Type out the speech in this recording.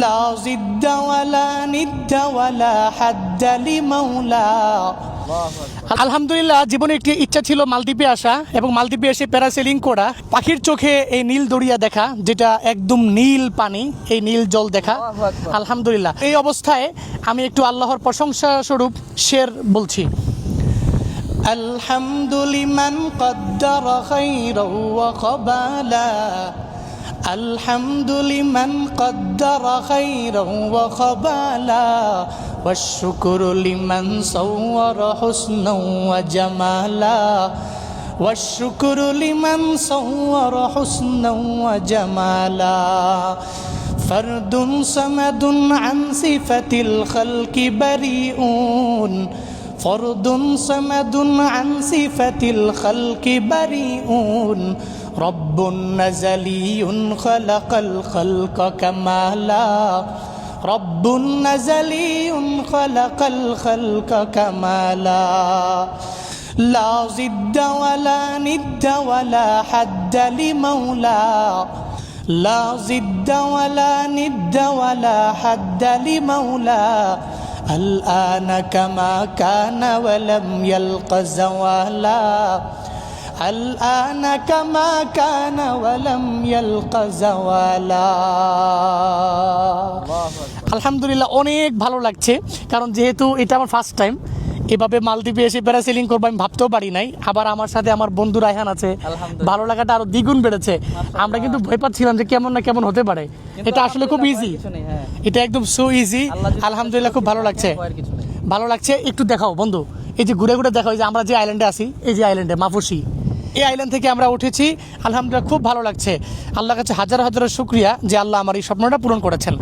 লা জিদ্দা ওয়ালা নিদ্দা ওয়ালা হাদ্দা লিমাওলা। আলহামদুলিল্লাহ, জীবনে একটি ইচ্ছা ছিল মালদ্বীপে আসা এবং মালদ্বীপে এসে প্যারাসেলিং করা, পাখির চোখে এই নীল দরিয়া দেখা, যেটা একদম নীল পানি, এই নীল জল দেখা। আলহামদুলিল্লাহ, এই অবস্থায় আমি একটু আল্লাহর প্রশংসা স্বরূপ শের বলছি। আলহামদুলিমান কদ্দারা খাইরাও ওয়া কবালা, আলহামদুলিমান কদ্দারা খাইরাও ওয়া কবালা, والشكر لمن صور حسنا وجمالا، والشكر لمن صور حسنا وجمالا، فرد صمد عن صفة الخلق بريئون، فرد صمد عن صفة الخلق بريئون، رب نزلي خلق الخلق كمالا، رب نزلي خلق الخلق كمالا، لا ضد ولا ند ولا حد لمولى، لا ضد ولا ند ولا حد لمولى، الآن كما كان ولم يلق زوالا، الآن كما كان ولم يلق زوالا। আলহামদুলিল্লাহ, অনেক ভালো লাগছে, কারণ যেহেতু এটা আমার ফার্স্ট টাইম এভাবে মালদ্বীপে এসে প্যারাসেলিং করবো, আমি ভাবতেও পারি নাই। আবার আমার সাথে আমার বন্ধু রায়হান আছে, ভালো লাগাটা আরো দ্বিগুণ বেড়েছে। আমরা কিন্তু ভয় পাচ্ছিলাম যে কেমন না কেমন হতে পারে, এটা আসলে খুব ইজি, এটা একদম সো ইজি। আলহামদুলিল্লাহ, খুব ভালো লাগছে, ভালো লাগছে। একটু দেখাও বন্ধু, এই যে ঘুরে ঘুরে দেখাও, এই যে আমরা যে আইল্যান্ডে আছি, এই যে আইল্যান্ডে মাফুসি, এই আইল্যান্ড থেকে আমরা উঠেছি। আলহামদুলিল্লাহ, খুব ভালো লাগছে। আল্লাহর কাছে হাজার হাজার শুকরিয়া যে আল্লাহ আমার এই স্বপ্নটা পূরণ করেছেন।